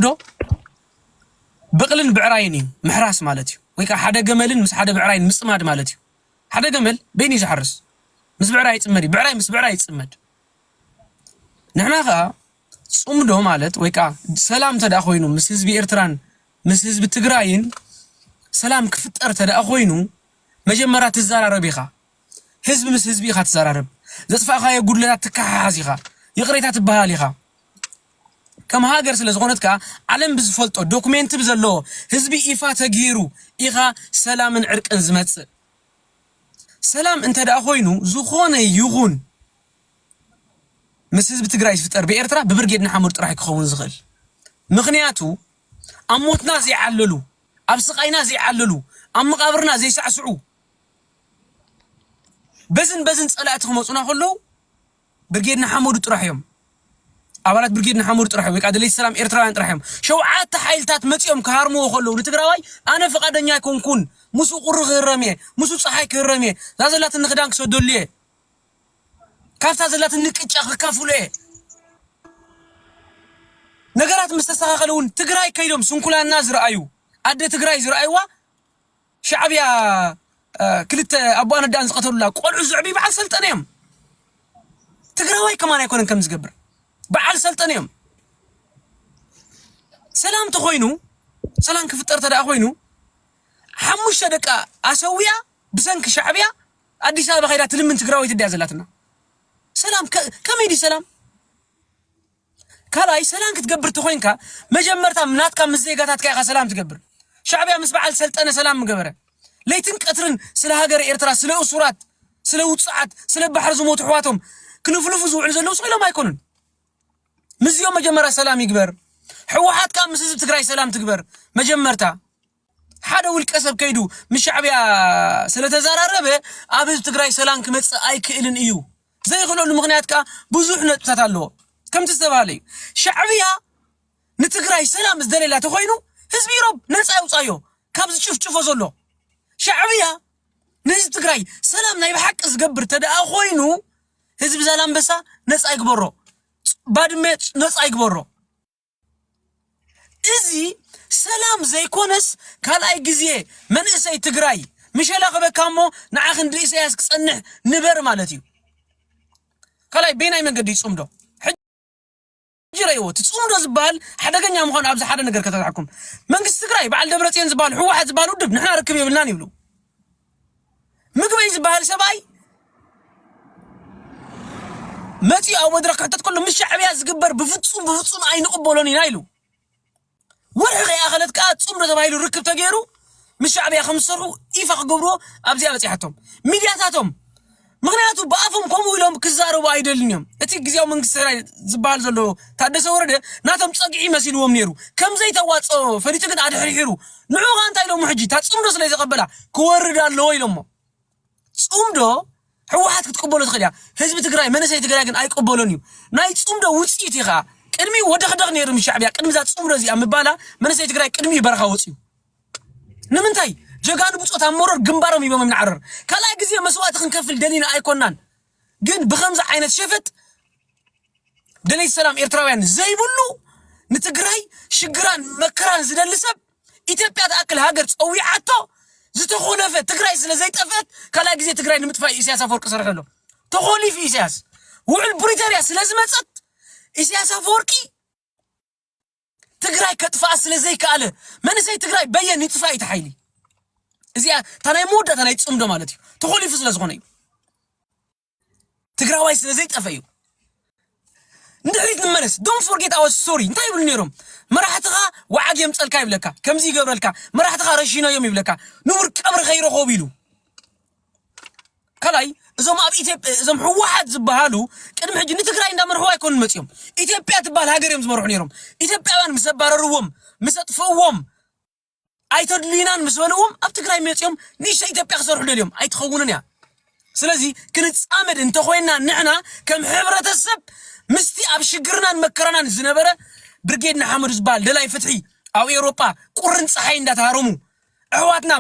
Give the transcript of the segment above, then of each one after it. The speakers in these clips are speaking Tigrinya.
دو بقلن بعرايني محراس مالتي ويكا حدا جملن مس حدا بعراين مصماد مالتي حدا جمل بيني زحرس مس بعراي يصمدي بعراي مس بعراي يصمد نحنا خا صمدو مالت ويكا سلام تدا خوينو مس حزب إيرتران مس حزب تግራይን سلام كفتر تدا خوينو مجمرات تزاررب يخا حزب مس حزب يخا تزاررب زصفاخا يغدلات تكحاز يخا يقريتا تبهال يخا كم هاجر سلازغونتكا علم بزفلطو دوكمنت بزلو حزبي إيفا تغيرو إيغا سلام عرق انزمص سلام انت دا خوينو زخونه يغون مس حزب تግራይ فطر بإرترا ببرجيدنا حمود طرح يكون زغل مخنياتو أموتنا زي عللو أبسقاينا زي عللو أم مقابرنا زي سعسعو بزن صلاتهم وصنا كله برجيدنا حمود طرح يوم أولاد برجيدنا حمود طرح ويك عدلي السلام إيرتراويان طرحهم شوعات حيلتات متيوم كهارمو خلو لتግራዋይ أنا فقدنيا يكونكون مسو قرغ الرمي مسو صحاي كرمي زازلات النخدان كسودوليه كافتا زلات النقጫ كافوليه ነገራት መስተሳኸለውን ትግራይ ከይዶም ስንኩላና ዝረአዩ አደ ትግራይ ዝረአዩዋ ሻዕብያ ክልተ አባና ዳንስ ቀተሉላ ቆልዑ ዝዕቢ በዓል ሰልጠነዮም ትግራዋይ ከማን አይኮነን ከም ዝገብር በዓል ሰልጠነዮም ሰላም ተኾይኑ ሰላም ክፍጠር ተዳ ኾይኑ ሓሙሽተ ደቃ አሰውያ ብሰንክ ሻዕብያ አዲስ አበባ ኸይዳ ትልምን ትግራዋይ ትድያ ዘላትና ሰላም ከመይዲ ሰላም كلاي سلام كتقبر تخوينكا مجمرتا مناتكا مزيغاتات كايخا سلام تقبر شعبيا مسبعال سلطانة سلام مقبرة ليتن قطرن سلا هاجر إيرترا سلا أسورات سلا وتصعات سلا بحر زموت حواتهم كنفلفو زوعن زلو صغيلا ما يكونن مزيوم مجمرة سلام يقبر حوحات كان مسيزب تقراي سلام تقبر مجمرتا حدا والكسب كيدو مش شعبيا سلا تزارربه أبز تقراي سلام كمتس أي كإلن إيو زي يقولوا المغنياتكا بزوح نتتالو كم تستبالي شعبيا نتقراي سلام ازدليلا تخوينو حزبي رب نصا يوصايو كابز تشوف زلو شعبيا نزب تقراي سلام ناي بحق زغبر تدا خوينو حزب سلام بسا نصا يغبرو بادمه نصا يغبرو ازي سلام زي كونس كالاي غزي منسي تقراي مشلا خبكامو نعاخن ديسياس كصنح نبر مالتي كالاي بيناي منقد يصمدو جريو تصوم زبال حداغنيا مخون ابز حدا ነገር ከተታኩም መንግስት ትግራይ በዓል ደብረጽዮን ዝባል ህወሓት ዝባል ውድብ ንሕና ረክብ ይብልናን ይብሉ ምግበይ ዝባል ሰባይ መቲ አው መድረክ ሕተት ኩሉ ምሽ ሻዕብያ ዝግበር በፍጹም አይንقبሎን ኢና ይሉ ወርሕ ያኸለት ቃ ጾም ተባይሉ ርክብ ተገይሩ ምሽ ሻዕብያ ከምሰርሑ ይፋ ክገብሮ ኣብዚ አበጽሓቶም ሚዲያታቶም ምክንያቱ በአፉም ቆሙ ይሎም ክዛረቡ አይደልኝም እቲ ግዚያው መንግስት ዝባል ዘሎ ታደሰ ወረደ ናቶም ጸግዒ መሲልዎም ነይሩ ከምዘይ ተዋጾ ፈሊጥ ግን አድሕሪሩ ንዑ ጋንታ ኢሎም ሕጂ ታጽምዶ ስለይ ዘቀበላ ክወርድ አለው ኢሎሞ ጽምዶ ህወሓት ክትቀበሎ ትኸዲያ ህዝብ ትግራይ መንሰይ ትግራይ ግን አይቀበሎን እዩ ናይ ጽምዶ ውጽኢት ይኻ ቅድሚ ወደኽደኽ ነይሩ ምሻዕብያ ቅድሚ ዛ ጽምዶ እዚ አምባላ መንሰይ ትግራይ ቅድሚ በረኻ ወጽዩ ንምንታይ جاكان بوصوت امورر ግንባሮም ይበም ምንዓረር ከላይ ግዜ መስዋዕት ክንከፍል ደሊና አይኮናን ግን በخمسه አይነት ሸፈት ደለይ ሰላም ኤርትራውያን ዘይብሉ ንትግራይ ሽግራን መከራን ዝደልሰብ ኢትዮጵያ ተአክል ሀገር ጸዊዓቶ ዝተኾነፈ ትግራይ ስለዘይ ጠፈት ከላይ ግዜ ትግራይ ንምጥፋይ ኢሳያስ አፈወርቅ ሰረኸሎ ተኾሊፍ ኢሳያስ ውዕል ብሪታንያ ስለዝመጸት ኢሳያስ አፈወርቂ ትግራይ ከጥፋ ስለዘይ ካለ መንሰይ ትግራይ በየን ይጥፋይ ተሓይሊ እዚያ ታናይ ሞዳ ታናይ ጽምዶ ማለት እዩ ተኾሊፍ ስለዝኾነ እዩ ትግራዋይ ስለዘይ ጠፈዩ እንደሪት ንመለስ ዶንት ፎርጌት አወር ስቶሪ እንታይ ይብሉ ነይሮም መራሕትኻ ወዓግ የምጸልካ ይብለካ ከምዚ ይገብረልካ መራሕትኻ ረሺኖዮም ይብለካ ንቡር ቀብሪ ኸይረኸቡ ኢሉ ከላይ እዞም ኣብ ኢትዮጵያ እዞም ህወሓት ዝበሃሉ ቅድሚ ሕጂ ንትግራይ እንዳመርሑ አይኮኑን መጽዮም ኢትዮጵያ ትባል ሀገር እዮም ዝመርሑ ነይሮም ኢትዮጵያውያን ምሰባረሩዎም ምሰጥፈዎም አይተድሊናን መስበለዎም ኣብ ትግራይ መጽዮም ንሽ ኢትዮጵያ ክሰርሑ ደልዮም አይትኸውኑን ያ ስለዚ ክንጻመድ እንተኾይና ንሕና ከም ሕብረተሰብ ምስቲ ኣብ ሽግርናን መከራናን ዝነበረ ብርጌድና ሓመድ ዝባል ደላይ ፍትሒ ኣብ ኤውሮጳ ቁርን ፀሓይ እንዳተሃረሙ ኣሕዋትና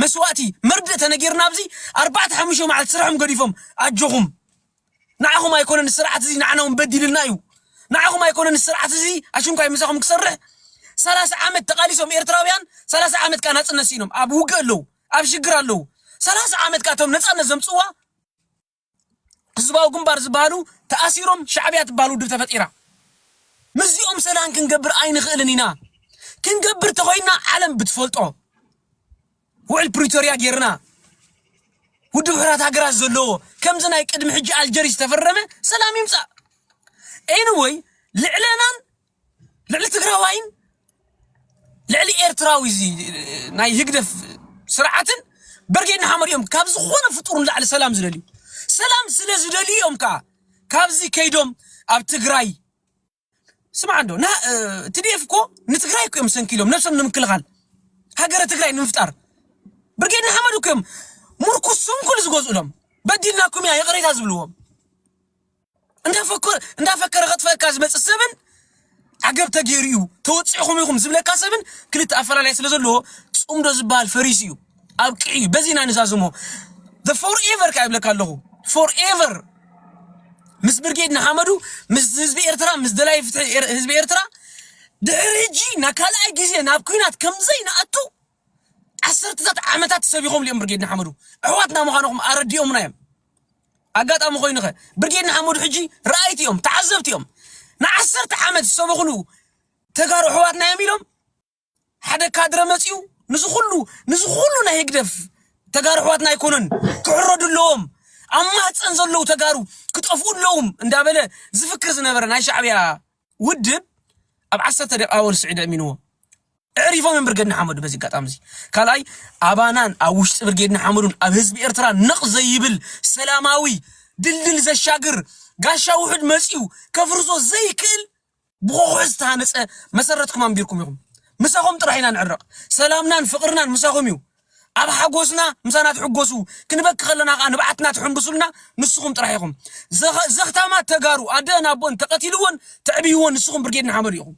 መስዋዕቲ መርድእ ተነጊርና ኣብዚ 4-5 መዓልቲ ስራሖም ገዲፎም ኣጆኹም ንዓኹም ኣይኮነን ስርዓት እዚ ንዓናውን በዲልና እዩ ንዓኹም ኣይኮነን ስርዓት እዚ ኣሽንኳይ ምሳኹም ክሰርሕ 30 ዓመት ተቃሊሶም ኤርትራውያን 30 ዓመት ካ ናጽነት ሲኖም ኣብ ውግእ ኣለዉ ኣብ ሽግር ኣለዉ 30 ዓመት ካቶም ነጻነት ዘምጽዋ ህዝባዊ ግንባር ዝበሃሉ ተኣሲሮም ሻዕብያ ትባሉ ድብ ተፈጢራ ምዚኦም ሰላም ክንገብር ኣይንኽእልን ኢና ክንገብር ተኾይና ዓለም ብትፈልጦ ውዕል ፕሪቶሪያ ጌርና ውድብ ሕራት ሃገራት ዘለዎ ከምዚ ናይ ቅድሚ ሕጂ ኣልጀሪስ ተፈረመ ሰላም ይምጻእ anyway ልዕለናን ልዕሊ ትግራዋይን ልዕሊ ኤርትራዊ ዚ ናይ ህግደፍ ስርዓትን በርጌድና ሓመድዮም ካብ ዝኾነ ፍጡርን ላዕሊ ሰላም ዝደልዩ ሰላም ስለ ዝደልዮም ካብዚ ከይዶም ኣብ ትግራይ ስማዕ ና ትዲፍኮ ንትግራይ ኮም ሰንኪሎም ነፍሶም ንምክልኻል ሃገረ ትግራይ ንምፍጣር በርጌድና ሓመድ ኮም ሙርኩስም ኩሉ ዝገዝኡሎም በዲልናኩም ያ የቅሬታ ዝብልዎም እንዳፈከረ ኸጥፈካ ዝመጽእ ሰብን ዓገብ ተገይሩ ተወጽኢኹም ኢኹም ዝብለካ ሰብን ክልተ ኣፈላላይ ስለ ዘለዎ ጽምዶ ዝበሃል ፈሪስ እዩ ኣብቅዒ በዚና ንዛዝሞ the forever ካይብለካ ኣለኹ forever ምስ ብርጌድና ሓመዱ ምስ ህዝቢ ኤርትራ ምስ ደላይ ህዝቢ ኤርትራ ድሕሪጂ ናካልኣይ ግዜ ናብ ኩናት ከምዘይናኣቱ ዓሰርተታት ዓመታት ሰቢኾም ሊኦም ብርጌድና ሓመዱ ኣሕዋትና ምዃኖኹም ኣረዲኦምና እዮም ኣጋጣሚ ኮይኑኸ ብርጌድና ሓመዱ ሕጂ ረኣይቲ እዮም ተዓዘብቲ እዮም ንዓሰርተ ዓመት ዝሰበኽሉ ተጋሩ ኣሕዋትና እዮም ኢሎም ሓደ ካድረ መፂኡ ንዝኹሉ ናይ ህግደፍ ተጋሩ ኣሕዋትና ኣይኮኑን ክሕረዱ ኣለዎም ኣብ ማህፀን ዘለዉ ተጋሩ ክጠፍኡ ኣለዎም እንዳበለ ዝፍክር ዝነበረ ናይ ሻዕብያ ውድብ ኣብ 10 ደቂቃ ወልስዒደ እሚንዎ ዕሪፎም ብርጌድና ሓመዱ በዚ ኣጋጣሚ እዚ ካልኣይ ኣባናን ኣብ ውሽጢ ብርጌድና ሓመዱን ኣብ ህዝቢ ኤርትራ ነቕ ዘይብል ሰላማዊ ድልድል ዘሻግር ጋሻ ውሕድ መፂኡ ከፍርሶ ዘይክእል ብኾኾ ዝተሃነፀ መሰረትኩም ኣንቢርኩም ኢኹም ምሳኹም ጥራሕ ኢና ንዕረቕ ሰላምናን ፍቕርናን ምሳኹም እዩ ኣብ ሓጎስና ምሳና ትሕጎሱ ክንበክ ከለና ኸ ንባዓትና ትሕንብሱልና ንስኹም ጥራሕ ኢኹም ዘኽታማት ተጋሩ ኣደን ኣቦን ተቐቲልዎን ተዕብይዎን ንስኹም ብርጌድና ሓመዱ ኢኹም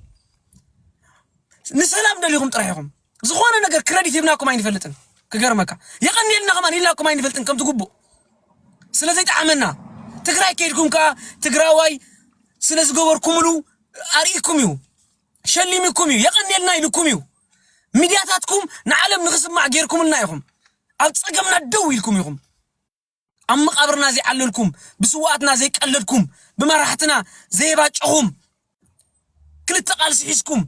ንሰላም ደሊኹም ጥራሕ ኢኹም ዝኾነ ነገር ክሬዲት ሂብናኩም ኣይንፈልጥን ክገርመካ የቐኒልና ኸማን ኢልናኩም ኣይንፈልጥን ከም ትግቡእ ስለዘይጣዕመና ትግራይ ከይድኩም ከዓ ትግራዋይ ስለ ዝገበርኩምሉ ኣርኢኩም እዩ ሸሊምኩም እዩ የቐኒልና ኢልኩም እዩ ሚድያታትኩም ንዓለም ንኽስማዕ ጌርኩምልና ኢኹም ኣብ ፀገምና ደው ኢልኩም ኢኹም ኣብ መቃብርና ዘይዓለልኩም ብስዋኣትና ዘይቀለድኩም ብመራሕትና ዘይባጨኹም ክልተ ቃልሲ ሒዝኩም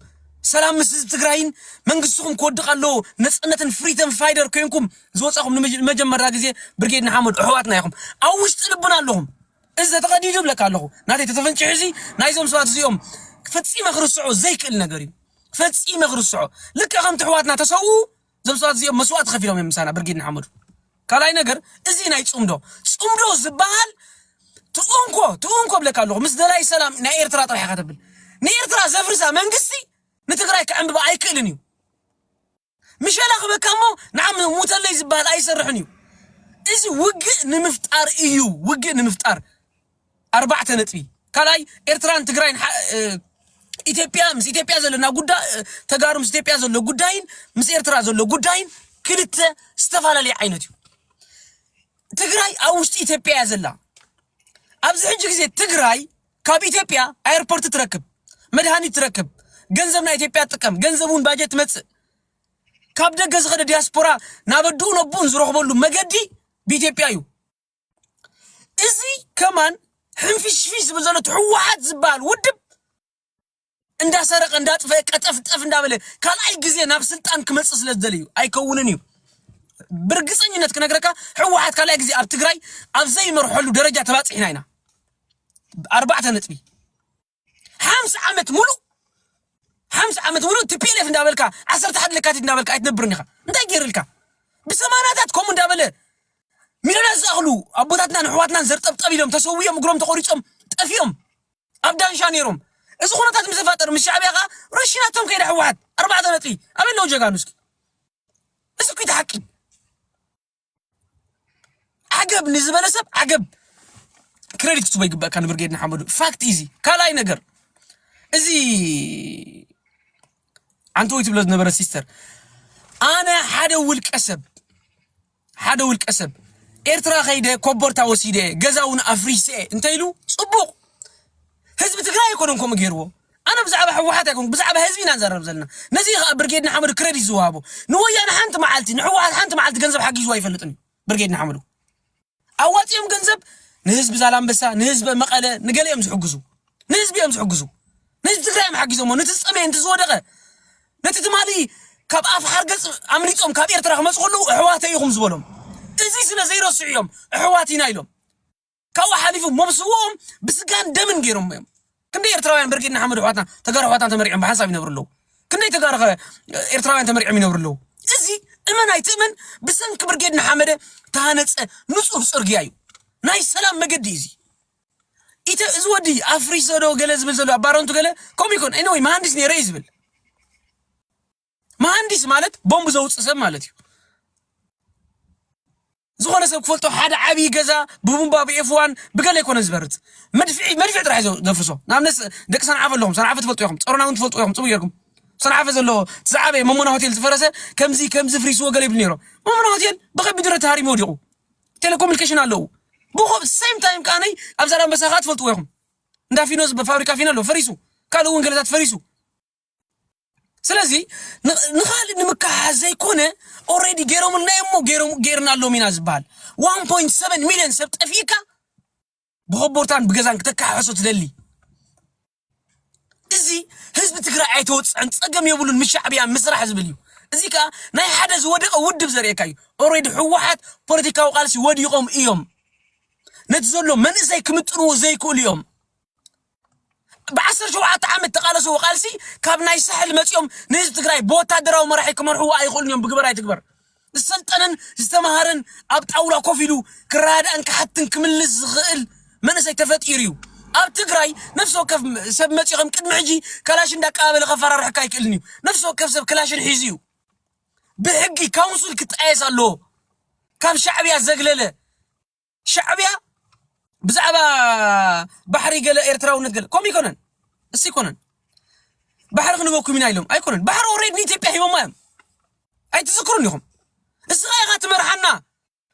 ሰላም ምስ ህዝቢ ትግራይን መንግስትኩም ክወድቕ ኣለዎ ነፃነትን ፍሪደም ፋይደር ኮይንኩም ዝወፃኹም ንመጀመርታ ግዜ ብርጌድና ሓመዱ ኣሕዋትና ኢኹም ኣብ ውሽጢ ልብና ኣለኹም እዚ ተቐዲዱ ብለካ ኣለኹ ናተይ ተተፈንጭሕ እዚ ናይዞም ሰባት እዚኦም ፈፂመ ክርስዖ ዘይክእል ነገር እዩ ፈፂመ ክርስዖ ልክዕ ከምቲ ኣሕዋትና ተሰውኡ እዞም ሰባት እዚኦም መስዋእቲ ከፊሎም እዮም ምሳና ብርጌድና ሓመዱ ካልኣይ ነገር እዚ ናይ ፅምዶ ዝበሃል ትኡንኮ ብለካ ኣለኹ ምስ ደላይ ሰላም ናይ ኤርትራ ጥራሕ ኢኻ ተብል ንኤርትራ ዘፍርሳ መንግስቲ ንትግራይ ክዕንብባ ኣይክእልን እዩ ምሸላ ክበካ እሞ ንዓም ሙተለይ ዝበሃል ኣይሰርሕን እዩ እዚ ውግእ ንምፍጣር እዩ ውግእ ንምፍጣር 4 ነጥቢ ካልኣይ ኤርትራን ትግራይን ኢትዮጵያ ምስ ኢትዮጵያ ዘለና ጉዳይ ተጋሩ ምስ ኢትዮጵያ ዘሎ ጉዳይን ምስ ኤርትራ ዘሎ ጉዳይን ክልተ ዝተፈላለዩ ዓይነት እዩ ትግራይ ኣብ ውሽጢ ኢትዮጵያ እያ ዘላ ኣብዚ ሕጂ ግዜ ትግራይ ካብ ኢትዮጵያ ኣየርፖርት ትረክብ መድሃኒት ትረክብ ገንዘብና ኢትዮጵያ ጥቅም ገንዘቡን ባጀት መጽእ ካብ ደገ ዝኸደ ዲያስፖራ ናበዱኡ ነቡን ዝረኽበሉ መገዲ ብኢትዮጵያ እዩ እዚ ከማን ሕንፊሽፊሽ ዝብል ዘሎ ሕወሓት ዝበሃል ውድብ እንዳሰረቀ እንዳጥፈ ቀጠፍጠፍ እንዳበለ ካልኣይ ግዜ ናብ ስልጣን ክመጽእ ስለ ዝደልዩ ኣይከውንን እዩ ብርግፀኝነት ክነግረካ ሕወሓት ካልኣይ ግዜ ኣብ ትግራይ ኣብ ዘይመርሐሉ ደረጃ ተባፂሕና ኢና 4 ነጥቢ 50 ዓመት ሙሉ 50 ዓመት ሙሉ TPLF እንዳበልካ 11 ለካቲት እንዳበልካ ኣይትነብርን ኢኻ እንታይ ገይርልካ ብሰማናታት ኮም እንዳበለ ሚሊዮናት ዝኣኽሉ ኣቦታትና ንሕዋትና ዘርጠብጠብ ኢሎም ተሰውዮም እግሮም ተቆሪፆም ጠፊኦም ኣብ ዳንሻ ነይሮም እዚ ኩነታት ምስ ተፈጠረ ምስ ሻዕብያ ኸ ረሺናቶም ከይዳ ሕወሓት 4 ነጥቢ ኣበለው ጀጋኑ እስኪ እዚ ኩይታ ሓቂ ዓገብ ንዝበለ ሰብ ዓገብ ክሬዲት ክትቦ ይግባእካ ንብርጌድና ሓመዱ ፋክት ኢዚ ካልኣይ ነገር እዚ አንተ ወይ ትብለዝ ነበረ ሲስተር ኣነ ሓደ ውልቀ ሰብ ኤርትራ ኸይደ ኮቦርታ ወሲደ ገዛውን ኣፍሪሰ እንተይሉ ጽቡቕ ህዝቢ ትግራይ ይኮነን ከም ገይርዎ أنا بزعبة حوحات يكون بزعبة هزبين أنزرب زلنا نزيه برجيدنا حمد كريدي زوابو نويا أنا حنت معلتي نحوحات حنت معلت جنزب حقي جواي فلتني برجيدنا حمدو أوقات يوم جنزب نهزب زالام بسا نهزب مقالة نقال يمزح حجزو نهزب يمزح حجزو نهزب تقرأ محجزو ما نتسمي أنت زودقة نتتمالي كاب أفحر قص عمليتهم كاب إرتراخ مسخلو حواتي يخم زولهم إزي سنة زي راسي يوم حواتي نايلهم كوا حليفهم مبسوهم بس كان دمن غيرهم يوم كندي إرتراويان برجينا حمد حواتنا تجارة حواتنا تمريعهم بحساب ينبرلو كندي تجارة إرتراويان تمريعهم ينبرلو إزي إما نايتمن بسنك برجينا حمد تهانت نصف صرجيايو ناي سلام مقديزي إيتا إزودي أفريسو جلز بزلو أبارونتو جله كم يكون إنه مهندس نيريز بل مهندس مالت بومب زوج سب مالتي زخانة سب كفلتو حدا عبي جزا بومبا بإفوان بقال يكون زبرت مدفع ترى عايزو دفسو نعم ناس دك صنعاف لهم صنعاف تفلتو ياهم صرنا وانت تفلتو ياهم صبيكم صنعاف زلو تزعبي ممنا هوتيل تفرسه كمزي فريسو قال يبنيرو ممنا هوتيل بقى بدرة تهاري موديو تيليكوميونيكيشن علو بوخو سيم تايم كاني أبزاران بساخات فلتو ياهم ندا فينوز بفابريكا فينالو فريسو قالوا وين قالت فريسو سلازي نخال نمكح زي كونه already جيرو من نيمو جيرنا له من أزبال 1.7 مليون سبت أفيكا بخبرتان بجزان كتكح حسوت دلي إزي حزب تقرأ عيتوت عن تقم يقولون مش شعبيان مسرح حزبليو إزي كا ناي حدث ود بزرية كاي already حوحات بوليتيكا وقالسي ود يقوم إيوم نتزلو من زي كمتنو زي كل يوم بعصر شوعة عمد تقالسو وقالسي كابنا يسحل مسيوم نيز تقراي بوتا دراو مرحيكم مرحوا أيقولن يوم بقبراي تكبر السلطنن استمهارن أبت أولا كوفيلو كراد أنك حتى نكمل غئل من سيتفت إيريو أبت تقراي نفسه كيف سب مسيوم كد معجي كلاشن داك قابل غفار حكاي كلنيو نفسه كيف سب كلاشن حيزيو بحقي كونسل كتقايس الله كم شعبيا زقلله شعبيا بزعبا بحري قال إيرتراو نتقل كم يكونن السي يكونن بحر خنوكم من أيلهم أيكونن بحر أوريد نيتي بيحي ومام أي تذكرون لهم الصغيرات مرحنا